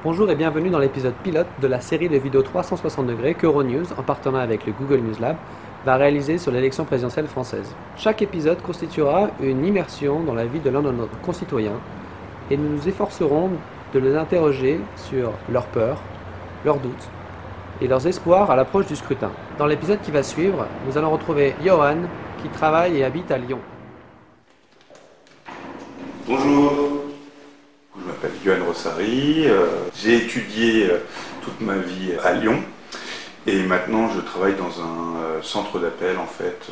Bonjour et bienvenue dans l'épisode pilote de la série de vidéos 360 degrés qu'Euronews, en partenariat avec le Google News Lab, va réaliser sur l'élection présidentielle française. Chaque épisode constituera une immersion dans la vie de l'un de nos concitoyens et nous nous efforcerons de les interroger sur leurs peurs, leurs doutes et leurs espoirs à l'approche du scrutin. Dans l'épisode qui va suivre, nous allons retrouver Johan qui travaille et habite à Lyon. Bonjour, je m'appelle Johan Rossari, j'ai étudié toute ma vie à Lyon et maintenant je travaille dans un centre d'appel en fait,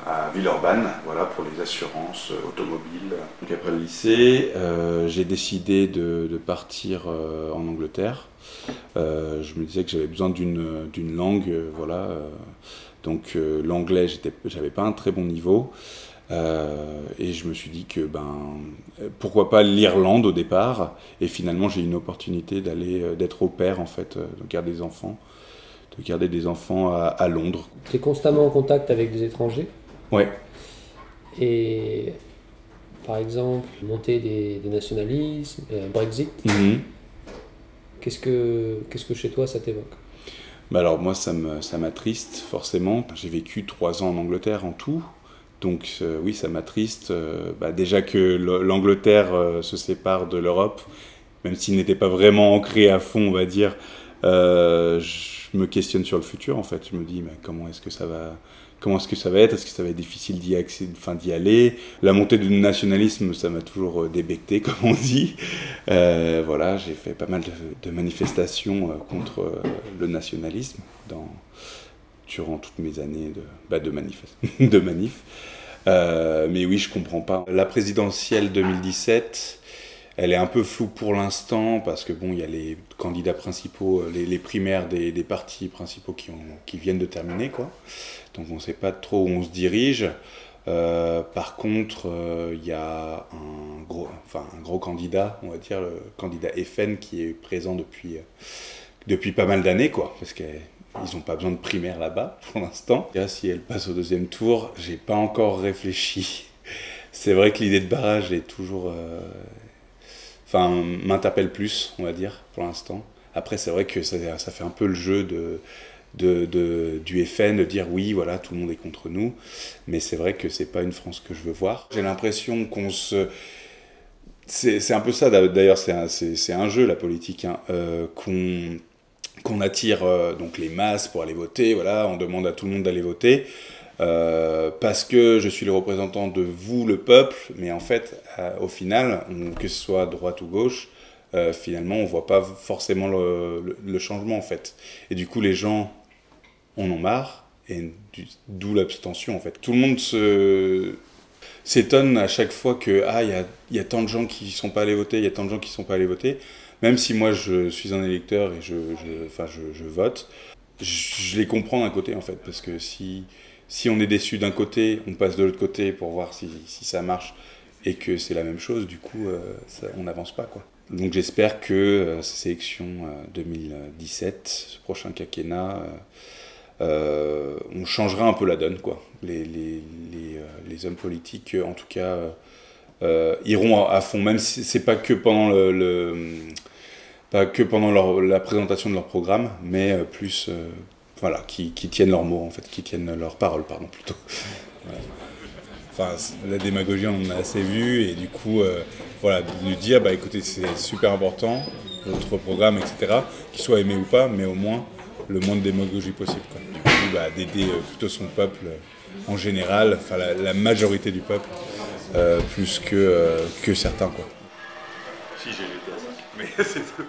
à Villeurbanne, voilà, pour les assurances automobiles. Donc après le lycée, j'ai décidé de partir en Angleterre. Je me disais que j'avais besoin d'une langue, voilà. Donc l'anglais, j'avais pas un très bon niveau. Et je me suis dit que pourquoi pas l'Irlande au départ, et finalement j'ai eu une opportunité d'être au pair en fait, de garder des enfants à Londres. Tu es constamment en contact avec des étrangers? Ouais. Et par exemple, monter des nationalismes, Brexit, qu'est-ce que chez toi ça t'évoque? Alors moi ça m'attriste forcément. J'ai vécu 3 ans en Angleterre en tout. Donc oui, ça m'attriste. Déjà que l'Angleterre se sépare de l'Europe, même s'il n'était pas vraiment ancré à fond, on va dire, je me questionne sur le futur en fait. Je me dis, mais comment est-ce que ça va être? Est-ce que ça va être difficile d'y aller? La montée du nationalisme, ça m'a toujours débecté, comme on dit. Voilà, j'ai fait pas mal de manifestations contre le nationalisme durant toutes mes années de manif. Mais oui, je comprends pas. La présidentielle 2017, elle est un peu floue pour l'instant parce que bon, il y a les candidats principaux, les primaires des partis principaux qui viennent de terminer, quoi. Donc on ne sait pas trop où on se dirige. Par contre, il y a un gros candidat, on va dire le candidat FN, qui est présent depuis pas mal d'années, quoi, parce qu'ils n'ont pas besoin de primaire là-bas pour l'instant. Et là, si elle passe au deuxième tour, j'ai pas encore réfléchi. C'est vrai que l'idée de barrage est toujours, m'interpelle plus, on va dire, pour l'instant. Après, c'est vrai que ça fait un peu le jeu du FN de dire oui, voilà, tout le monde est contre nous. Mais c'est vrai que c'est pas une France que je veux voir. J'ai l'impression c'est un peu ça, d'ailleurs, c'est un jeu, la politique, hein, qu'on attire donc les masses pour aller voter, voilà, on demande à tout le monde d'aller voter, parce que je suis le représentant de vous, le peuple, mais en fait, au final, que ce soit droite ou gauche, finalement, on voit pas forcément le changement, en fait. Et du coup, les gens en ont marre, et d'où l'abstention, en fait. Tout le monde s'étonne à chaque fois que il y a tant de gens qui sont pas allés voter, il y a tant de gens qui sont pas allés voter. Même si moi je suis un électeur et je vote, je les comprends d'un côté en fait, parce que si on est déçu d'un côté, on passe de l'autre côté pour voir si ça marche et que c'est la même chose, du coup on n'avance pas, quoi. Donc j'espère que ces élections 2017, ce prochain quinquennat, on changera un peu la donne, quoi. Les hommes politiques, en tout cas, iront à fond, même si c'est pas que pendant la présentation de leur programme, mais plus voilà, qui tiennent leurs mots en fait, qui tiennent leurs paroles, pardon, plutôt. Voilà. Enfin, la démagogie, on en a assez vu, et du coup, voilà, de lui dire, écoutez, c'est super important, votre programme, etc., qu'il soit aimé ou pas, mais au moins le moins de démagogie possible, quoi. Du coup, d'aider plutôt son peuple en général, enfin la majorité du peuple, plus que certains, quoi. Si, j'ai été à 5, mais c'est tout.